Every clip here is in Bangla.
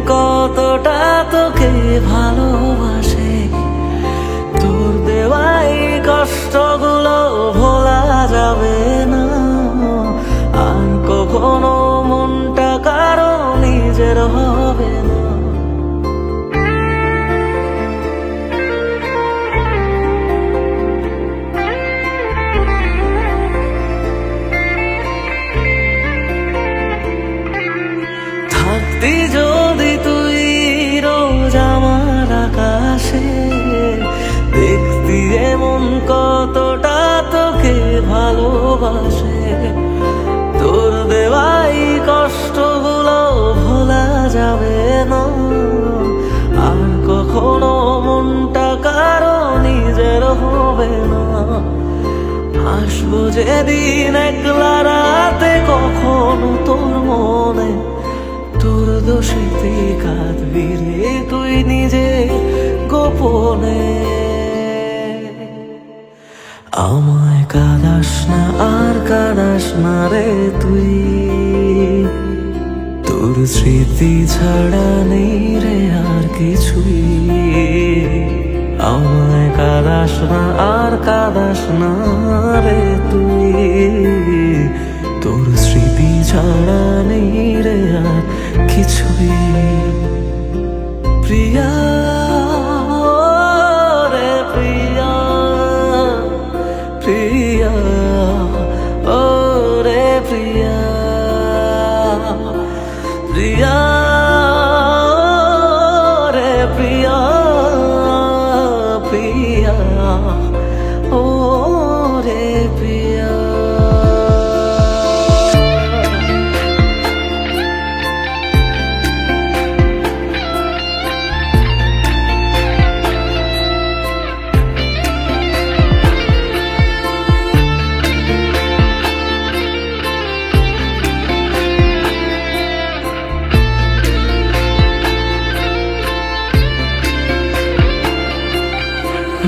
কতটা তোকে ভালোবাসে। তোর দেওয়াই কষ্টগুলো ভোলা যাবে না, আর কখনো মনটা কারো নিজের হবে না। থাকতি যদি তুই রোজ আমার আকাশে, দেখতি এমন কতটা তোকে ভালোবাসে। তোর দেওয়াই কষ্টগুলো ভোলা যাবে না, আর কখনো মনটা কারো নিজের হবে না। আসবো যেদিন একলা রাতে কখনো তোর মনে, তোর দোষেতে কাঁদবি রে তুই নিজে গোপনে। আমায় কাঁদাস না আর কাঁদাস না রে তুই, তোর স্মৃতি ছাড়া নেই রে আর কিছুই। আমায় কাঁদাস না আর কাঁদাস না রে তুই, তোর স্মৃতি ছাড়া নেই রে আর কিছুই। প্রিয়া রে প্রিয়া, প্রিয়া ও রে প্রিয়া, প্রিয়া রে প্রিয়া, প্রিয়া ও রে প্রিয়া।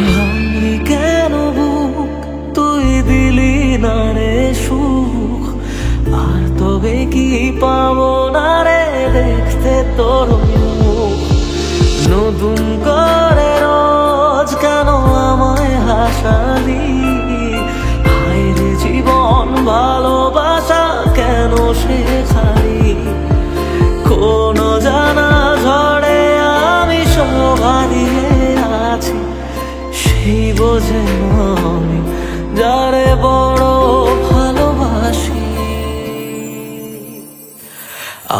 ভাঙলি কেন বুক, তুই দিলি না রে সুখ, আর তবে কি পাবো না রে দেখতে তোর মুখ। নতুন করে রোজ কেন আমায় হাসালি, হায় রে জীবন ভালোবাসা কেন শেখালি। কোনো জানা ঝড়ে আমি সব হারিয়ে আছি, সেই বোঝে আমি যারে বড় ভালোবাসি।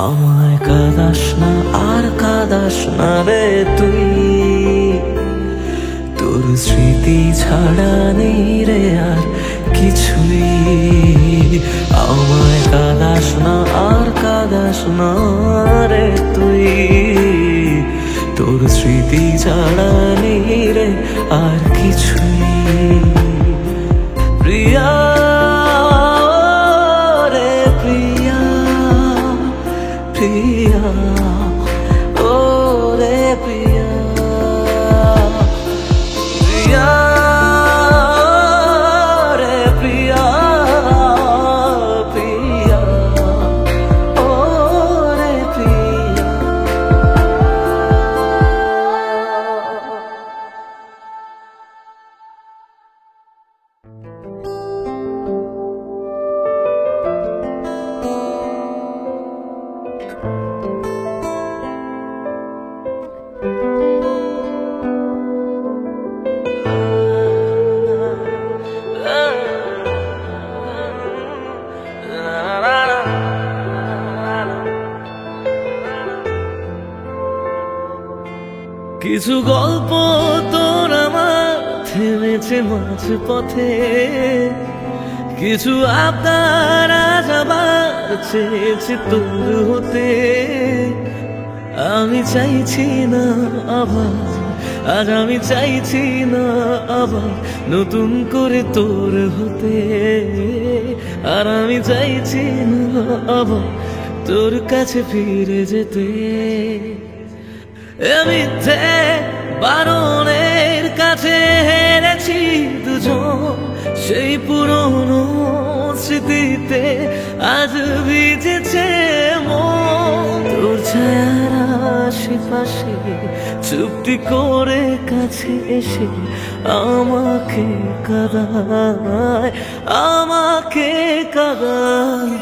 আমায় কাঁদাস না আর কাঁদাস না রে তুই, তোর স্মৃতি ছাড়া নেই রে আর কিছুই। আমায় কাঁদাস না আর কাঁদাস না রে তুই, তোর স্মৃতি ছাড়া নেই রে আর কিছুই। প্রিয়া রে প্রিয়া, প্রিয়া ও রে প্রিয়া, প্রিয়া রে প্রিয়া, প্রিয়া ও রে প্রিয়া। কিছু গল্প তোর আমার থেমেছে মাঝ পথে, কিছু আবদার আজ আবার চেয়েছে তোর হতে। আমি চাইছি না আবার, আজ আমি চাইছি না আবার নতুন করে তোর হতে। আর আমি চাইছি না আবার তোর কাছে ফিরে যেতে। মিথ্যে বারণের কাছে হেরেছি দুজন, সেই পুরনো স্মৃতিতে আজ ভিজেছে মন। তোর ছায়ার আশেপাশে, চুপটি করে কাছে এসে আমাকে কাঁদায়, আমাকে কাঁদায়।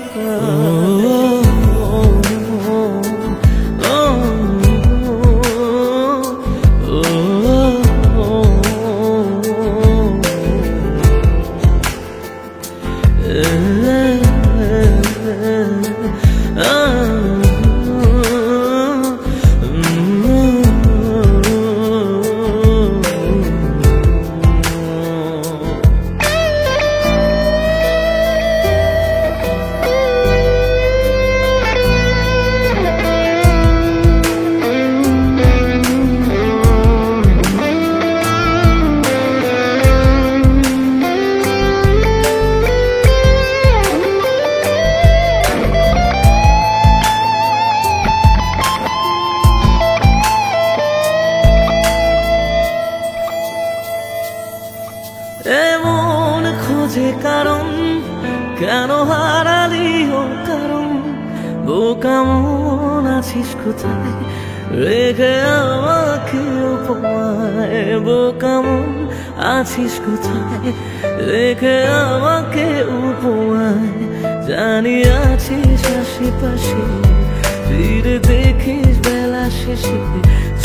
এমন খোঁজে কারণ, কেন হারালি ও কারণ, বোকা মন আছিস কোথায়, রেখে আমাকে উপমায়। বোকা মন আছিস কোথায়, রেখে আমাকে উপমায়। জানি আছিস আশেপাশে, ফিরে দেখিস বেলা শেষে।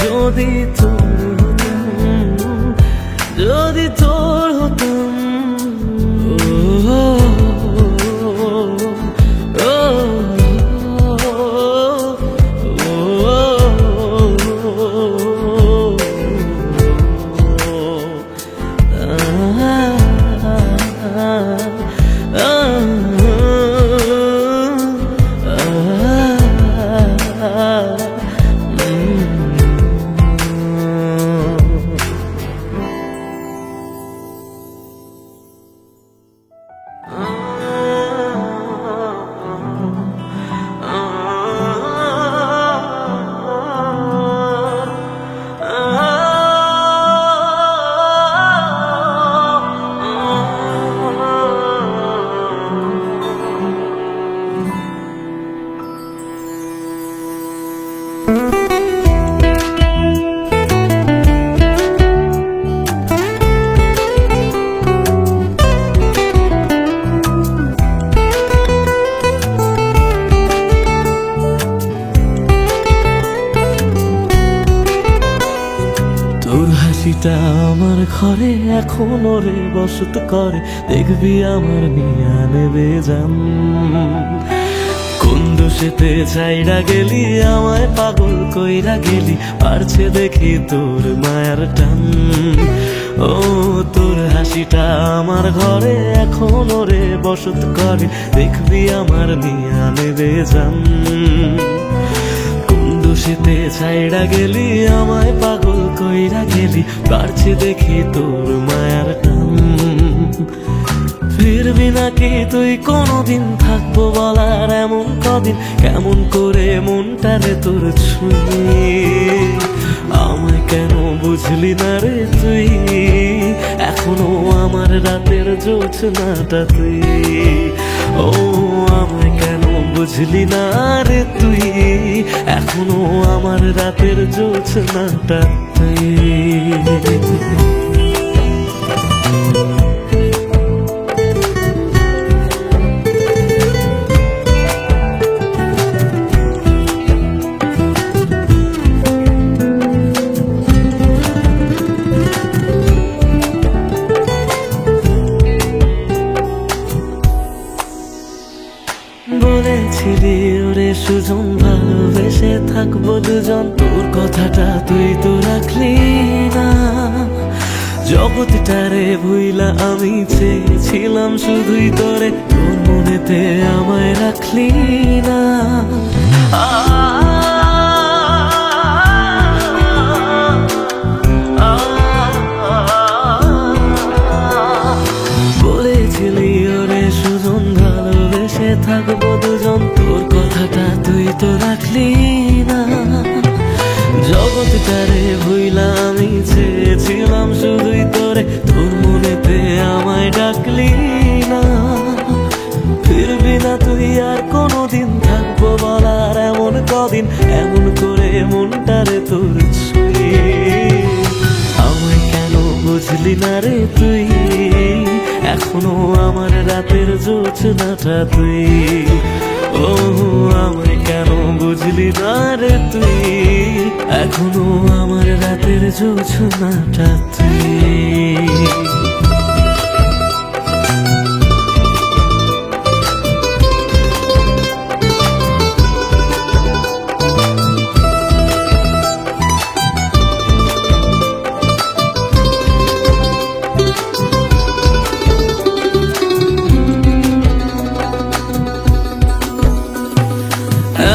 যদি তোর হতাম, যদি তোর হতাম, আমার ঘরে এখনো রে বসত করে, দেখবি আমার নিয়া নেবে জান। কোন দোষেতে চাইরা গেলি, আমায় পাগল কইরা গেলি, পারছে দেখি তোর মায়ার টান। ও তোর হাসিটা আমার ঘরে এখনো রে বসত করে, দেখবি আমার নিয়া নেবে জান। দোষেতে ছাইড়া গেলি, আমায় পাগল কইরা গেলি, পারছে দেখি তোর মায়ার টান। ফিরবি নাকি তুই কোনদিন, থাকবো বলার এমন কদিন, কেমন করে মনটারে তোর ছুঁয়ে। আমায় কেন বুঝলি না রে তুই, এখনো আমার রাতের জোছনাটা তুই। ও আমায় কেন বুঝলি না রে তুই, এখনো আমার রাতের জোছনাটা তুই। বলেছিলি ওরে সুজন, ভালোবেসে থাকবো দুজন, তোর কথাটা তুই তো রাখলি না। জগৎটারে ভুইলা আমি চেয়েছিলাম শুধুই তোরে, তোর মনেতে আমায় রাখলি না। বলেছিলি ওরে সুজন, ভালোবেসে থাকবো দুজন, তোর কথাটা তুই তো রাখলি না। জগৎটারে ভুইলা আমি চেয়েছিলাম শুধুই তোরে, তোর মনেতে আমায় ডাকলি না। ফিরবি না তুই আর কোনদিন, থাকবো বলার এমন কথা কদিন এমন করে মনটারে তোর ছুঁয়ে। আমায় কেন বুঝলি না রে তুই, এখনো আমার রাতের জোছনাটা তুই। ও আমায় কেন বুঝলি না রে তুই, এখনো আমার রাতের জোছনাটা তুই।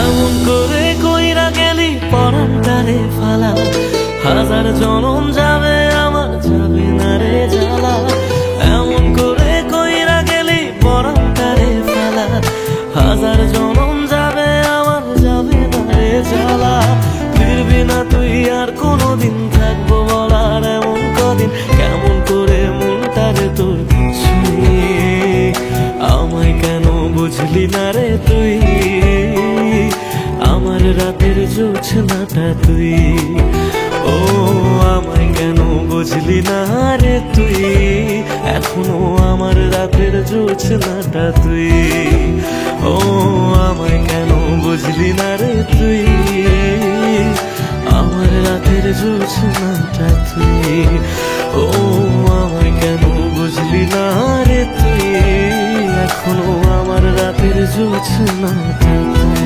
এমন করে কইরা গেলি পরানটারে ফালা, হাজার জনম যাবে আমার যাবে না রে জ্বালা। এমন করে কইরা গেলি পরানটারে ফালা, হাজার জনম যাবে আমার যাবে না রে জ্বালা। ফিরবি না তুই আর কোনোদিন, থাকবো বলার এমন কদিন, কেমন করে মনটারে তোর ছুঁয়ে। আমায় কেন বুঝলি না রে তুই, আমার রাতের জোছনাটা তুই। ও আমায় কেন বুঝলি না রে তুই, এখনো আমার রাতের জোছনাটা তুই। ও আমায় কেন বুঝলি না রে তুই, আমার রাতের জোছনাটা তুই। ও আমায় কেন বুঝলি না রে তুই, এখনো আমার রাতের জোছনাটা তুই।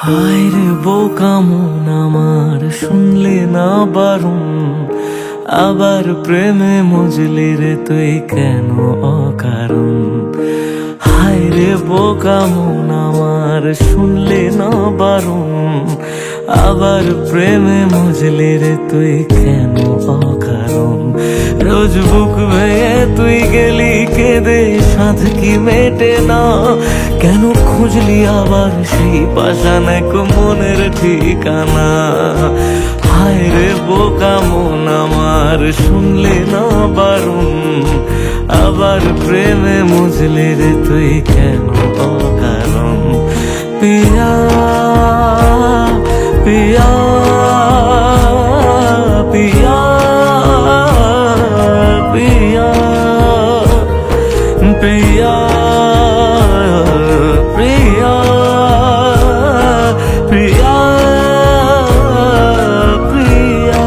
হায় রে বোকা মন আমার, শুনলে না বারণ, আবার প্রেমে মজলি রে তুই কেন অকারণ। হায় রে বোকা মন আমার, শুনলে না বারণ, আবার প্রেমে মজলি রে তুই কেন অকারণ। রোজ বুক ভেঙে তুই গেলি কেঁদে, সাধ কি মেটে না, কেন খুঁজলি আবার সেই পাষাণ এক মনের ঠিকানা। হায় রে বোকা মন আমার, শুনলে না বারণ, আবার প্রেমে মজলি রে তুই কেন অকারণ। পিয়া পিয়া পিয়া পিয়া পিয়া প্রিয়া প্রিয়া প্রিয়া।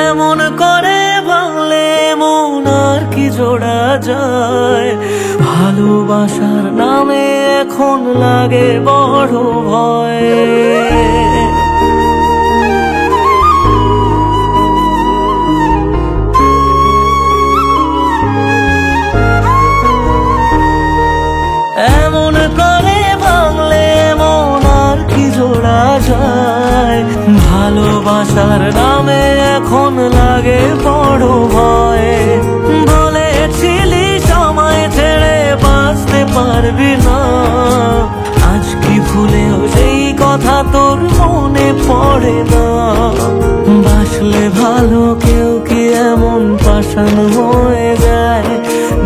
এমন করে ভাঙলে মন আর কি জোড়া যায়, ভালোবাসার নামে এখন লাগে বড় ভয়। এমন করে ভাঙলে মন আর কি জোড়া যায়, ভালোবাসার নামে এখন লাগে বড় ভয়। বলেছিলি সময় ছেড়ে বাঁচতে পারবি না, আজ কি ভুলেও সেই কথা তোর মনে পড়ে না। বাসলে ভালো কেউ কি এমন পাষাণ হয়ে যায়,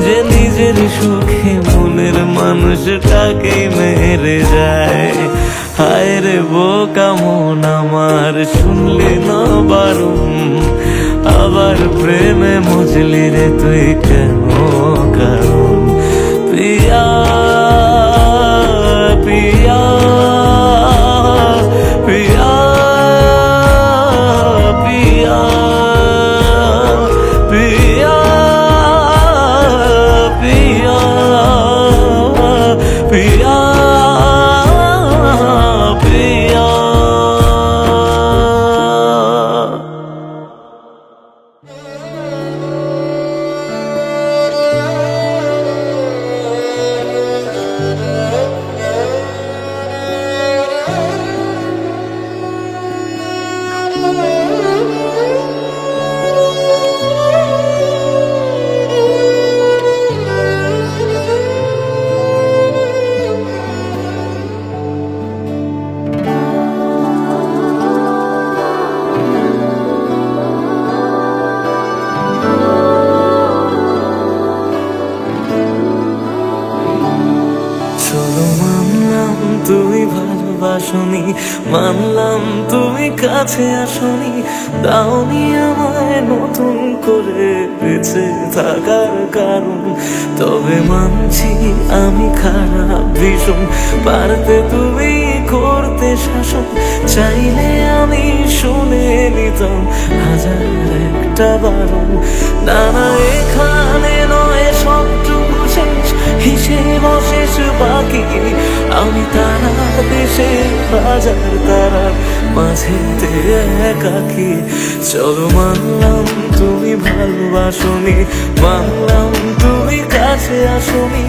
যে নিজের সুখে মনের মানুষটাকে মেরে যায়। হায় রে বোকা মন আমার, শুনলি না বারণ, আবার প্রেমে মজলি রে তুই কেন কারণ। পিয়া পিয়া পিয়া পিয়া পিয়া পিয়া তুমি ভালোবাসনি, মানলাম তুমি কাছে আসনি, দাওনি আমায় নতুন করে বেঁচে থাকার কারণ। তবে মানছি আমি খারাপ ভীষণ, পারতে তুমি করতে শাসন, চাইলে আমি শুনে নিতাম হাজার একটা বারণ। না না এখানে নয় সবটুকু শেষ, হিসেব শেষ বাকি, আমি তারা দেশে হাজার তারার মাঝেতে একাকি। চলো মানলাম তুমি ভালোবাসনি, মানলাম তুমি কাছে আসনি,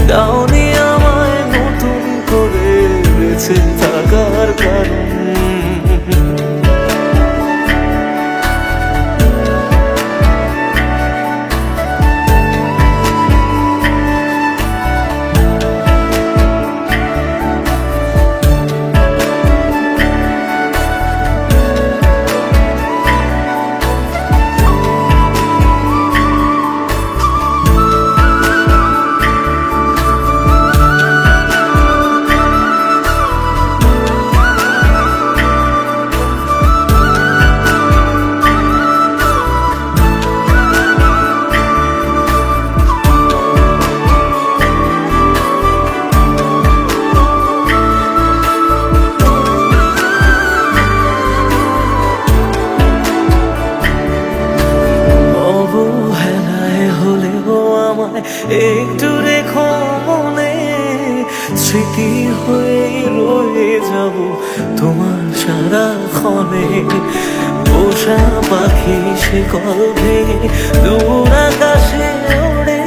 দাওনি আমায় নতুন করে বেঁচে থাকার কারণ। একটু রেখো মনে, স্মৃতি হয়ে রয়ে যাব তোমার সারাক্ষণে। পোষা পাখি সে কল ভেঙে দূর আকাশে ওড়ে,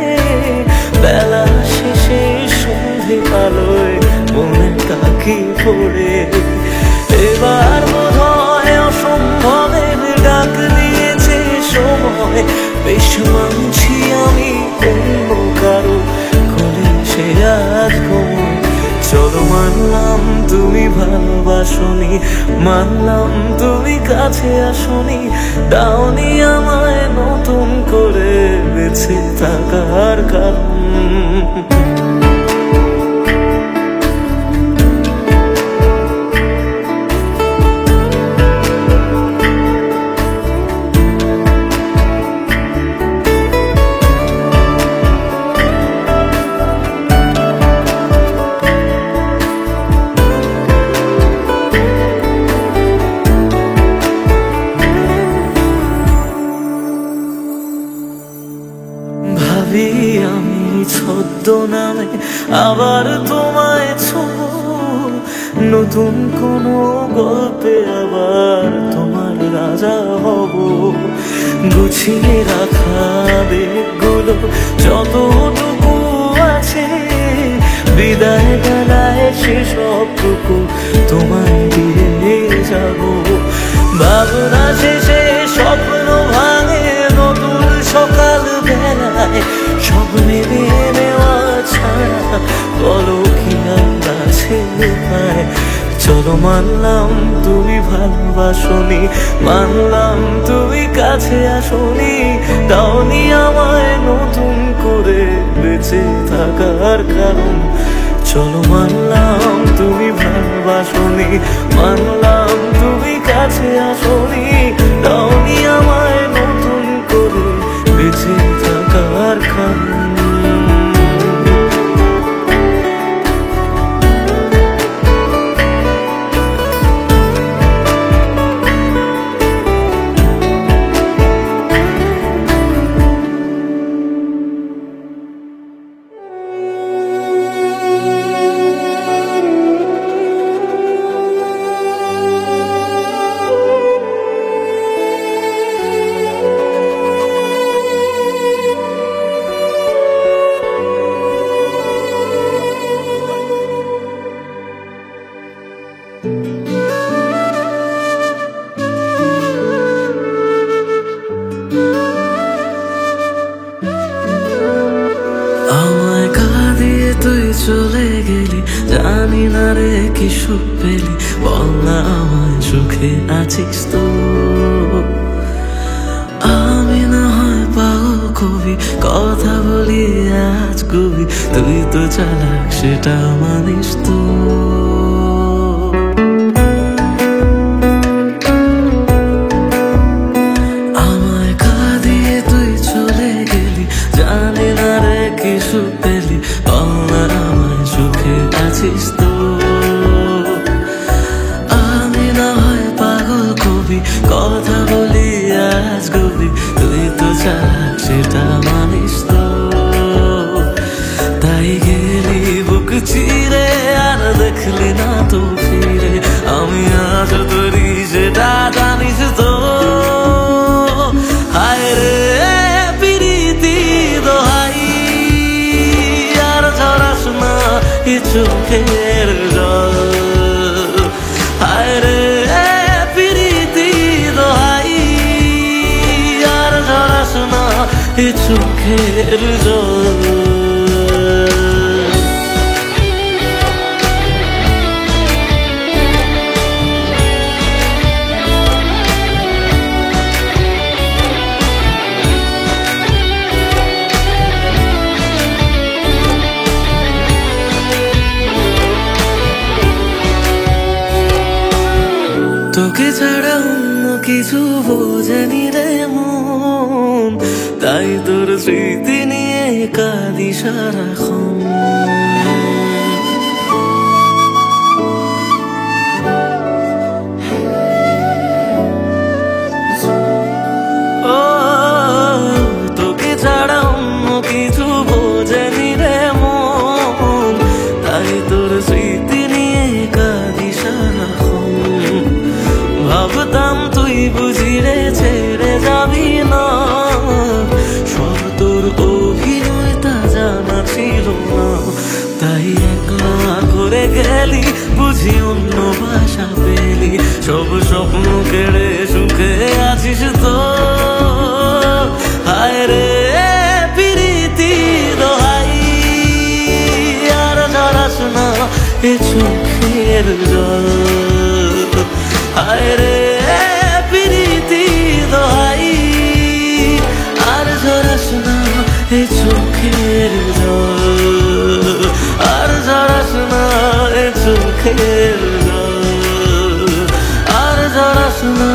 বেলা শেষে সন্ধে আলোয় মনে কাকি পড়ে। এবার বোধ হয় অসম্ভবের ডাক দিয়েছে সময়, বেশ মানছি আমি অন্য কারো কোলে সে আজ ঘুমোয়। চলো মানলাম তুমি ভালোবাসনি, মানলাম তুমি কাছে আসনি, দাওনি আমায় নতুন করে বেঁচে থাকার কারণ। ভাবি আমি ছদ্মনামে আবার তোমায় ছোঁব, নতুন কোনো গল্পে আবার তোমার রাজা হব। গুছিয়ে রাখা বেগগুলো যতটুকু আছে, বিদায় বেলায় সেসবটুকু তোমায় দিয়ে যাব। ভাবনা শেষে স্বপ্ন ভাঙে নতুন সকাল বেলায়, সব মেনে নেওয়া ছাড়া বলো কি আছে উপায়। চলো মানলাম তুমি ভালোবাসনি, মানলাম তুমি কাছে আসনি, দাওনি আমায় নতুন করে বেঁচে থাকার কারণ। চলো মানলাম তুমি ভালোবাসনি, মানলাম তুমি কাছে আসনি, দাওনি আমায় নতুন করে বেঁচে থাকার কারণ। আমায় কাঁদিয়ে তুই চলে গেলি, জানি না রে কি সুখ পেলি, বল না আমায় সুখে আছিস তো। আমি না হয় পাগল কবি, কথা বলি আজ কবি, তুই তো চালাক সেটা মানিস তো। আছিস তো। আমি না হয় পাগল কবি, কথা বলি আজ গবি, তুই তো চালাক সেটা মানিস তো। তাই গেলি বুক চিরে আর দেখলি না তো ফিরে, আমি আজ তোরি সেটা জানিস তো। হায় রে প্রীতি দোহাই, আর ঝরাস না এ চোখের জল। হায় রে প্রীতি দোহাই, আর ঝরাস না এ চোখের জল। তোকে ছাড়া অন্য কিছু বোঝেনি রে মন, তাই তোর স্মৃতি নিয়ে কাঁদি সারাক্ষণ। ও তোকে ছাড়া অন্য কিছু বোঝেনি রে মন, তাই তোর স্মৃতি নিয়ে কাঁদি সারাক্ষণ। ভাবতাম তুই বুঝি রে ছেড়ে যাবি না, সব তোর অভিনয় তা জানা ছিল না। তাই একলা করে গেলি বুঝি অন্য ভাষা পেলি, সব স্বপ্ন কেড়ে সুখে আছিস তো। হায় রে প্রীতি দোহাই, আর ঝরাস না এ চোখের জল। হায় রে প্রীতি দোহাই, আর ঝরাস না এ চোখের জল। আর ঝরাস না এ চোখের জল, আর ঝরাস না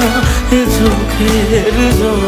এ চোখের জল।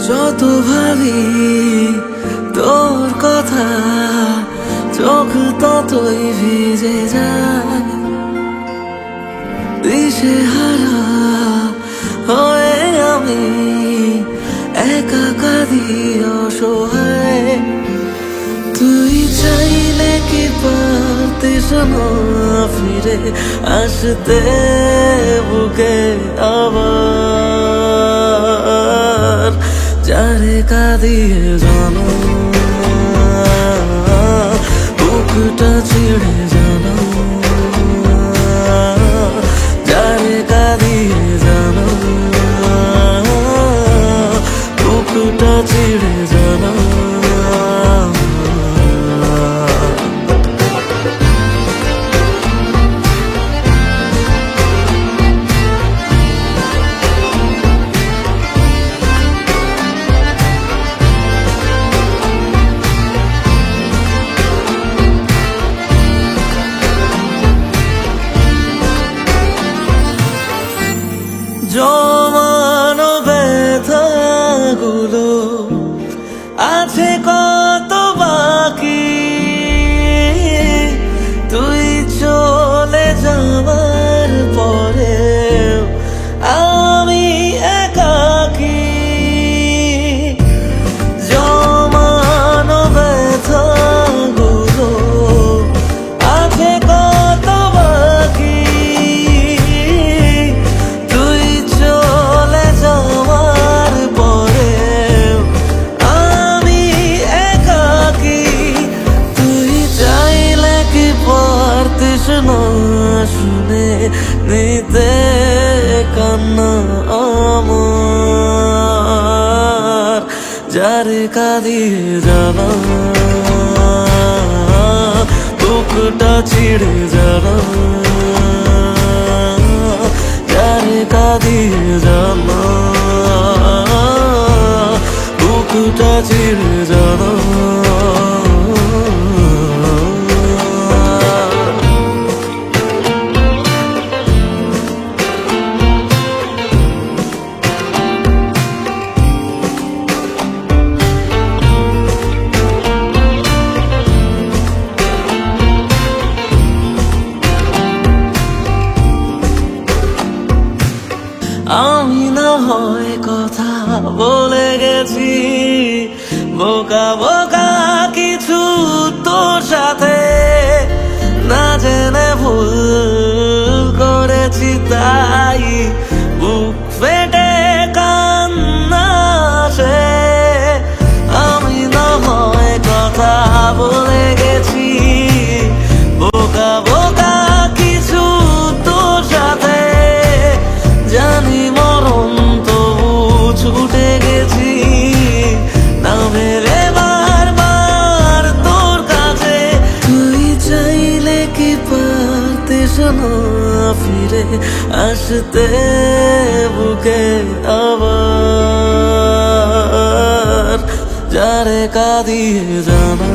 যত ভাবি তোর কথা, চোখ ততই ভিজে যায়। দিশেহারা হয়ে আমি একা কাঁদি অসহায়। তুই চাইলে কি পারতিস না ফিরে আসতে বুকে আবার, যারে কাঁদিয়ে জানো বুকটা ছিঁড়ে জানো, যারে কাঁদিয়ে জানো বুকটা ছিঁড়ে জানো। শুনে নিতে কান্না আমার, যারে কাঁদিয়ে জানা বুকটা ছিঁড়ে জানা, যারে কাঁদিয়ে জানা বুকটা ছিঁড়ে জানা। আমি না হয় কথা বলে গেছি বোকা বোকা কিছু তোর সাথে, না জেনে ভুল করেছি তাই বুক ফেটে কান্না আসে। আমি না হয় কথা বলে গেছি বোকা বোকা কিছু তোর সাথে, জানি মরণ তবু ছুটে গেছি না ভেবে বারবার তোর কাছে। তুই চাইলে কি পারতিস না ফিরে আসতে বুকে আবার, যারে কাঁদিয়ে জানা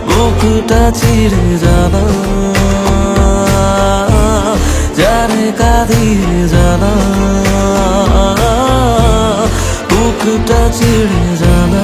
বুকটা চিড়ে জানা, যারে কাঁদিয়ে জানা বুকটা চিড়ে জানা।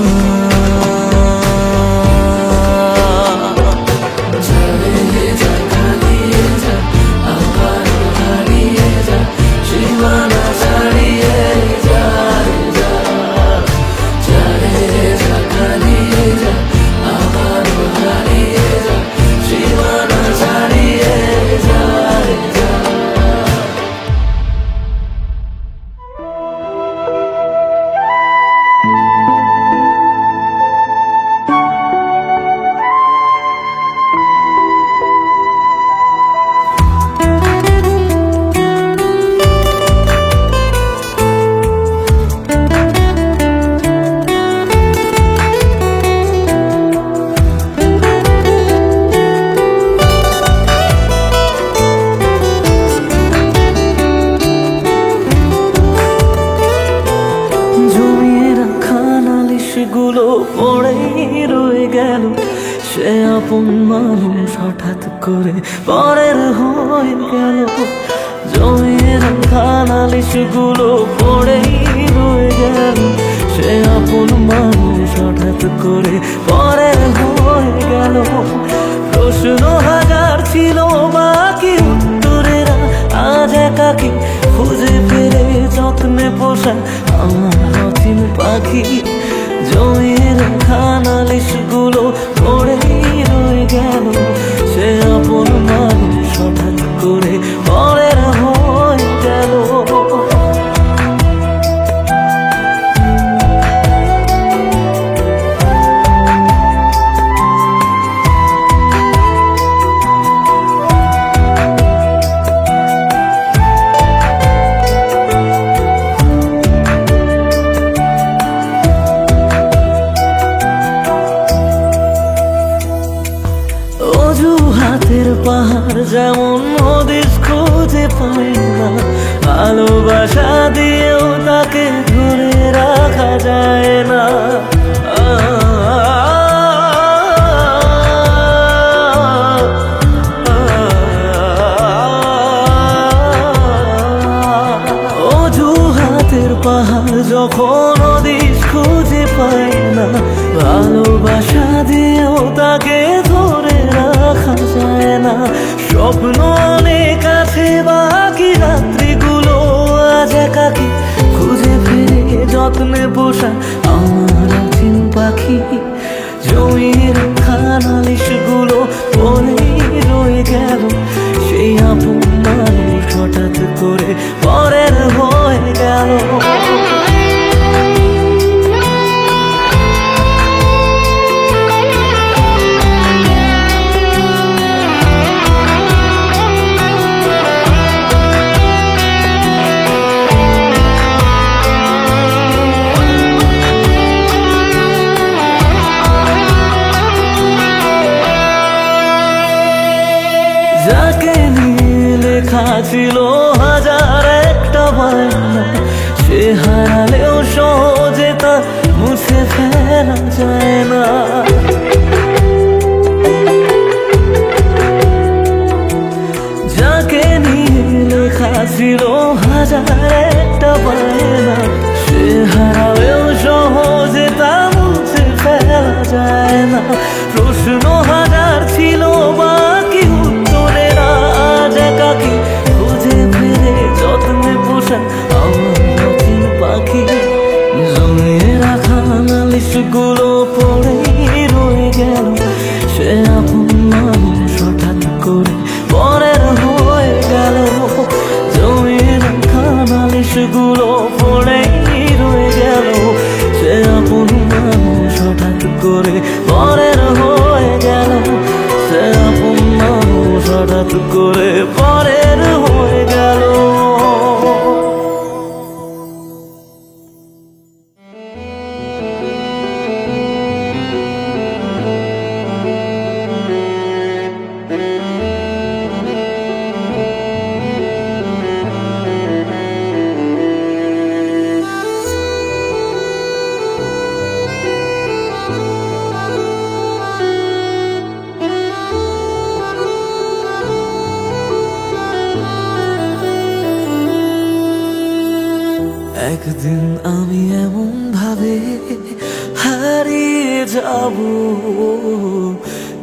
গুলো পড়েই রয়ে গেল, সে আপন মানুষ হঠাৎ করে পরের হয়ে গেল। জমির খানালিশ গুলো পড়েই রয়ে গেল, সে আপন মানুষ হঠাৎ করে পরের হয়ে গেল। প্রশ্ন হাজার ছিল বাকি উত্তরেরা আজ একাকি খুঁজে ফেরে যত্নে পোষা আমার অচিন পাখি। জমির খানালিশ গুলো পড়েই রয়ে গেল, সে আপন মানুষ হঠাৎ করে পরের হয়ে গেল। অজুহাতের পাহাড় যেমন হদিস খুঁজে পায় না, ভালোবাসা দিয়েও তাকে ধরে রাখা যায় না। অজুহাতের পাহাড় যখন হদিস খুঁজে পায় না, ভালোবাসা দিয়েও তাকে ধরে রাখা যায় না। স্বপ্ন অনেক আছে বাকি রাত্রিগুলো আজ একাকি খুঁজে ফিরে যত্নে পোষা আমার অচিন পাখি। জমির খানালিশ গুলো পড়েই রয়ে গেল, সেই আপন মানুষ হঠাৎ করে পরের হয়ে গেল। যাকে নিয়ে লেখা ছিল হাজার একটা বায়না, সে হারালেও সহজে তা মুছে ফেলা যায় না। যাকে নিয়ে লেখা ছিল হাজার একটা বায়না, সে হারালেও সহজে তা মুছে ফেলা যায় না। প্রশ্ন হাজার ছিল বাকি, উত্তরের আজ একাকি খুঁজে ফিরে যত্নে পোষা আমার নতুন পাখি। জমিয়ে রাখা নালিশগুলো পড়েই রয়ে গেল, সে আপন মানুষ হঠাৎ করে পরের হয়ে গেল। জমিয়ে রাখা নালিশগুলো পড়েই রয়ে গেল, সে আপন মানুষ হঠাৎ করে পরের হয়ে গেল। সে আপন মানুষ হঠাৎ করে পরের হয়ে গেল। একদিন আমি এমন ভাবে হারিয়ে যাব,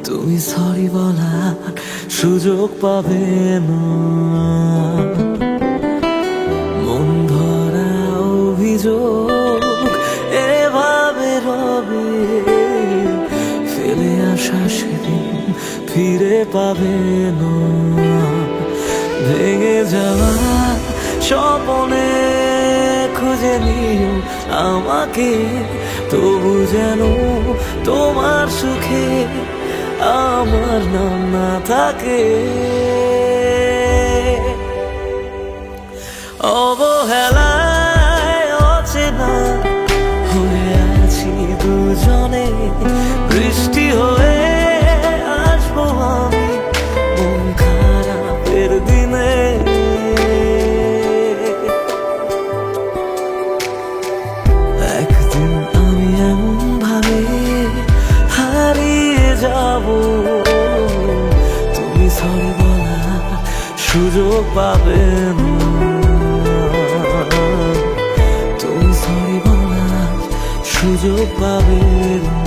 তুমি সরি বলার সুযোগ পাবে না। মন ভরা অভিযোগ এভাবে রবে, ফেলে আসা সেদিন ফিরে পাবে না। ভেঙে যাওয়া স্বপ্নে খুঁজে নিও আমাকে, তবু যেন তোমার সুখে আমার নাম না থাকে। অবহেলায় অচেনা হয়ে আছি দুজনে, বৃষ্টি হয়ে আসবো আমি মন খারাপের দিনে। একদিন আমি এমন ভাবে হারিয়ে যাব, তুমি সরি বলার সুযোগ পাবে না। তুমি সরি বলার সুযোগ পাবে না।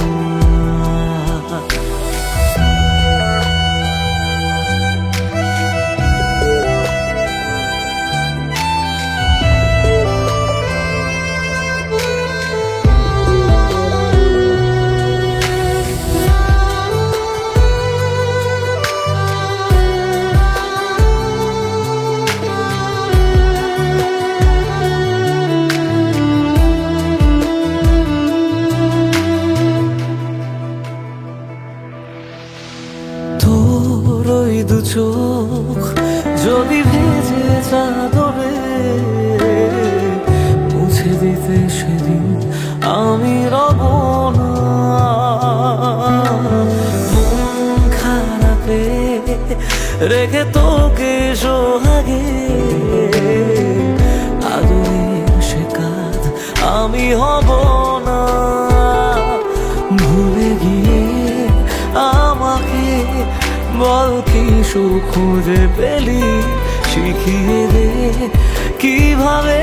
দু চোখ যদি ভেজে চাদরে মুছে দিতে সেদিন আমি রব না। মন খারাপে রেখে তোকে সোহাগে, আদরের সে কাজ আমি হব না। ভুলে গিয়ে আমাকে বল কি সুখ খুঁজে পেলি, শিখিয়ে দে কিভাবে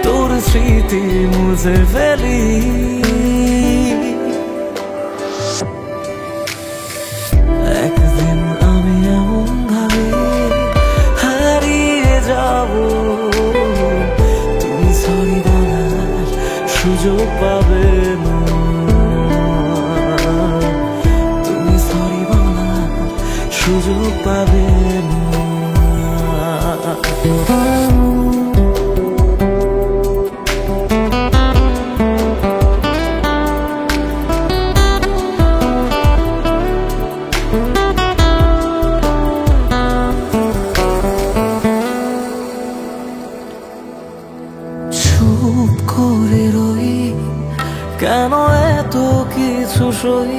তোর স্মৃতি মুছে ফেলি। একদিন আমি এমন ভাবে হারিয়ে যাব, তুমি সরি বলার সুযোগ পাবে না। সুযোগ পাবে না। চুপ করে রই কেন এত কিছু সই,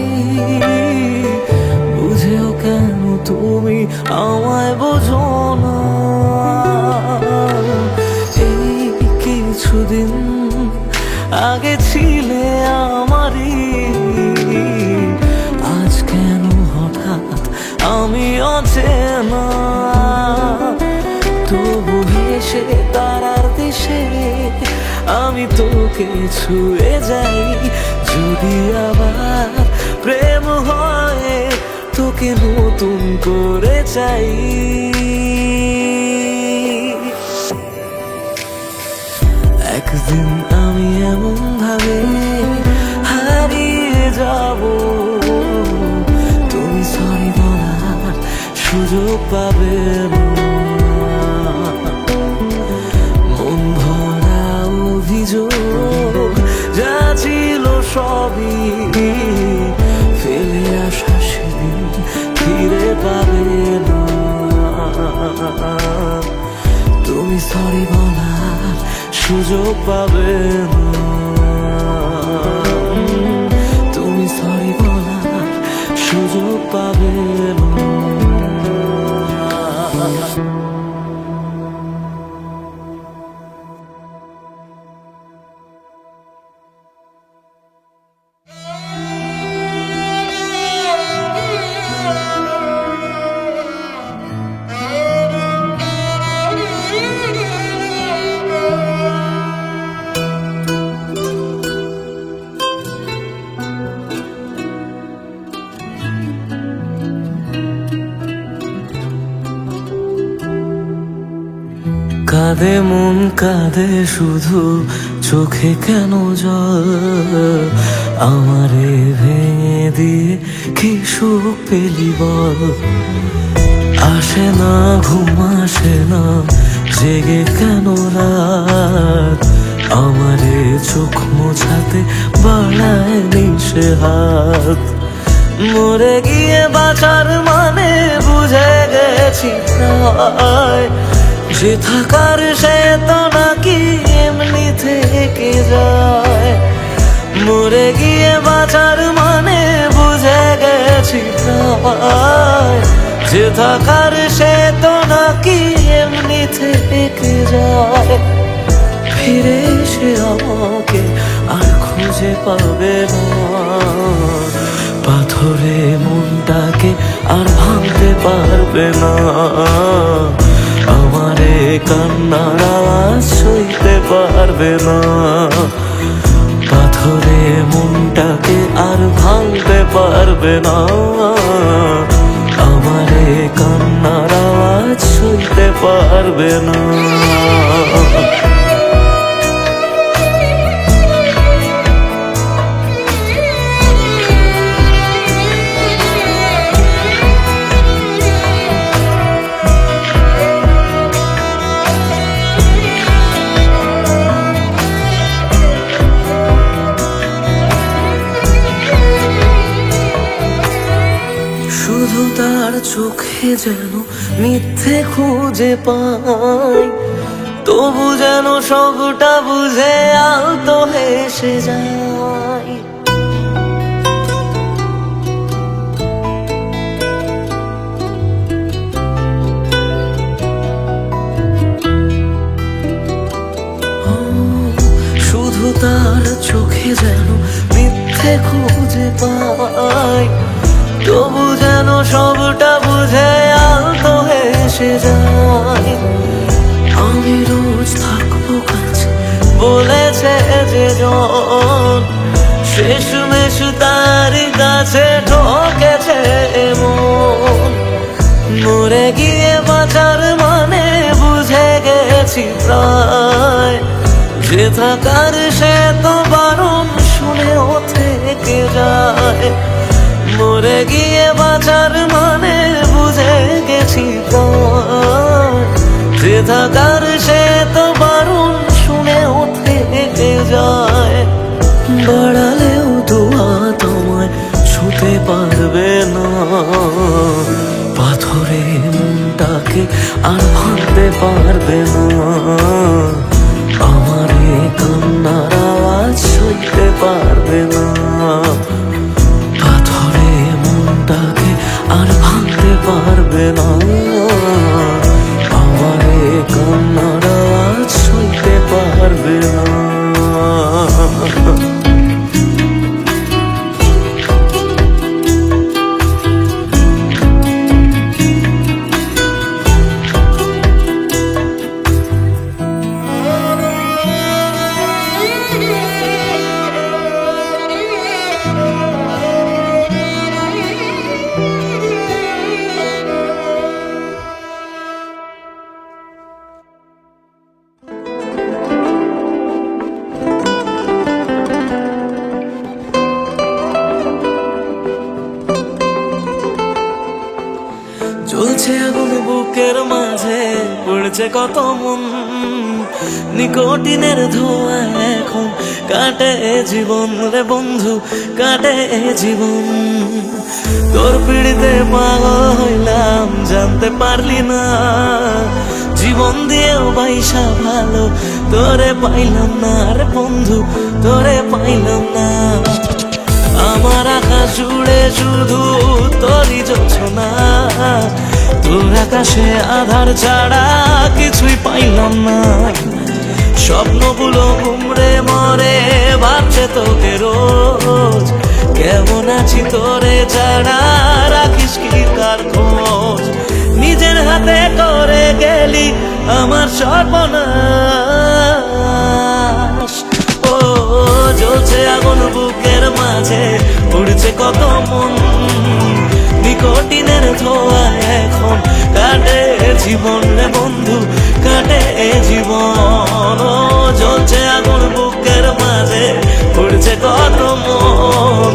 বুঝেও কেন তুমি আমায় বোঝো না। এই কিছুদিন আগে ছিলে আমারই, আজ কেন হঠাৎ আমি অচেনা। তবু হেসে তারার দেশে আমি তোকে ছুঁয়ে যাই। যদি আবার প্রেম হয় তোকে নতুন করে চাই। একদিন আমি এমন ভাবে হারিয়ে যাব, তুমি সরি বলার সুযোগ পাবে না। মন ভরা অভিযোগ যা ছিল সবই ফেলে আসা সেদিন ফিরে পাবে না। তুমি সরি বলার সুযোগ পাবে না। তুমি সরি বলার সুযোগ পাবে না। কাঁদে মন কাঁদে শুধু, চোখে কেন জল? আমারে ভেঙে দিয়ে কি সুখ পেলি বল? আসে না ঘুম আসে না, জেগে কেন রাত? আমারে চোখ মোছাতে বাড়ায় নিশে হাত। মরে গিয়ে বাঁচার মানে বুঝে গেছি প্রায়, যে থাকার সে তো নাকি এমনি থেকে যায়। মরে গিয়ে বাঁচার মানে বুঝে গেছি প্রায়, যে থাকার সে তো নাকি এমনি থেকে যায়। ফিরে এসে আমাকে আর খুঁজে পাবে না, পাথরে মনটাকে আর ভাঙতে পারবে না। আমারে কান্নার আওয়াজ সইতে পারবে না, পাথরে মনটাকে আর ভাঙতে পারবে না। আমারে কান্নার আওয়াজ সইতে পারবে না। শুধু তার চোখে যেন মিথ্যে খুঁজে পাই, তবু যেন সবটা বুঝে আলতো হেসে যায়। শুধু তার চোখে যেন মিথ্যে খুঁজে পাই, তবু যেন সবটা বুঝে আলতো হেসে যায়। আমি রোজ থাকবো কাছে বলেছে যে জন, শেষমেশ তারই কাছে ঠকেছে মন। মরে গিয়ে বাঁচার মানে বুঝে গেছি প্রায়, যে থাকার সে তো বারণ শুনেও থেকে যায়। মরে গিয়ে বাঁচার মানে বুঝে গেছি প্রায়, যে থাকার সে তো বারণ শুনেও থেকে যায়। বাড়ালেও দোয়া তোমায় ছুতে পারবে না, পাথরে মনটাকে আর ভাঙতে পারবে না। আমারে কান্নার আওয়াজ সইতে পারবে না, পাথরে মনটাকে আর ভাঙতে পারবে না, আমার এ কান্নার আওয়াজ সইতে পারবে না। জ্বলছে আগুন বুকের মাঝে, পড়ছে কত মন, নিকোটিনের ধোঁয়া এখন কাটে জীবন রে বন্ধু, কাটে জীবন। তোর পিড়িতে পাগল হইলাম, জানতে পারলি না, জীবন দিয়েও বাইসা ভালো তোরে পাইলাম না রে বন্ধু, তোরে পাইলাম না। আমার আকাশ জুড়ে শুধু তোরই জোছনা, তোর আকাশে আধার ছাড়া কিছুই পাইলাম না। স্বপ্নগুলো ঘুমড়ে মরে ভাবছে তোকে রোজ, কেমন আছি তোরে ছাড়া রাখিস কি তার খোঁজ। নিজের হাতে করে গেলি আমার সর্বনাশ। ও জ্বলছে আগুন বুকের মাঝে, উড়ছে কত মন, নিকোটিনের ধোঁয়া এখন কাটে জীবন রে বন্ধু, কাটে জীবন। ও জ্বলছে আগুন বুকের মাঝে, উড়ছে কত মন,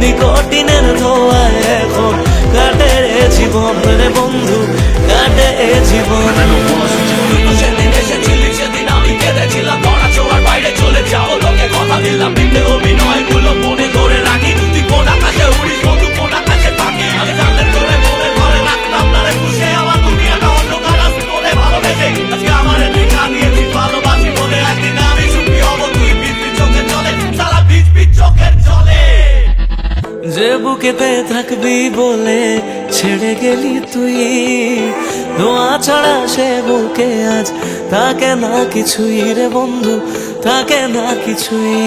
নিকোটিনের ধোঁয়া এখন কাটে জীবন রে বন্ধু, কাটে জীবন। সেদিন এসেছিলি, সেদিন আমি কেঁদেছিলাম, ধরা ছোঁয়ার বাইরে চলে যাও লোকে কথা দিলাম, মিথ্যে অভিনয়গুলো মনে করে রাখি। তুই কোন আকাশে উড়িস বন্ধু, কোন আকাশে থাকি, আমি জানলে তোরে মনে ঘরে রাখতাম না রে খুশি। আমার দুনিয়াটা অন্ধকার, আজ তোরে ভালোবেসে আজকে আমার দেখা দিয়েছিস ভালোবাসি বলে। একদিন আমি সুখী হব, তুই বিচ চোখের জলে, সারা বিচ চোখের জলে। যে বুকেতে থাকবি বলে ছেড়ে গেলি তুই, ধোঁয়া ছাড়া সে বুকে আজ থাকে না কিছুই রে বন্ধু, থাকে না কিছুই।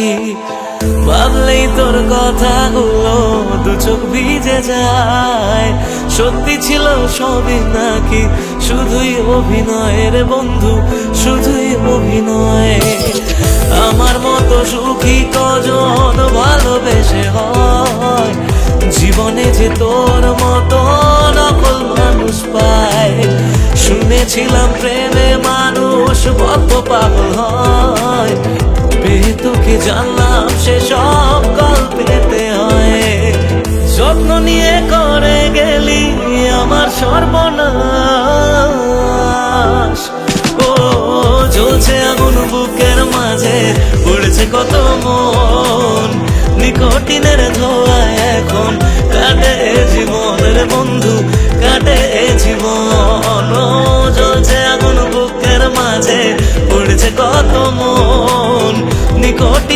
ভাবলেই তোর কথাগুলো দু চোখ ভিজে যায়, সত্যি ছিল সবই নাকি শুধুই অভিনয় রে বন্ধু, শুধুই অভিনয়। আমার মতো সুখী কজন ভালোবেসে হয়, জীবনে যে তোর মতো নকল মানুষ পায়। শুনেছিলাম প্রেমে মানুষ বদ্ধ পাগল হয়, পেয়ে তোকে জানলাম সে সব গল্পেতে হয়। যত্ন নিয়ে করে গেলি আমার সর্বনাশ। ও জ্বলছে আগুন বুকের মাঝে, উড়ছে কত মন, নিকোটিনের ধোঁয়া এখন কাটে জীবন রে বন্ধু, কাটে জীবন। ও জ্বলছে আগুন বুকের মাঝে, উড়ছে কত মন, নিকট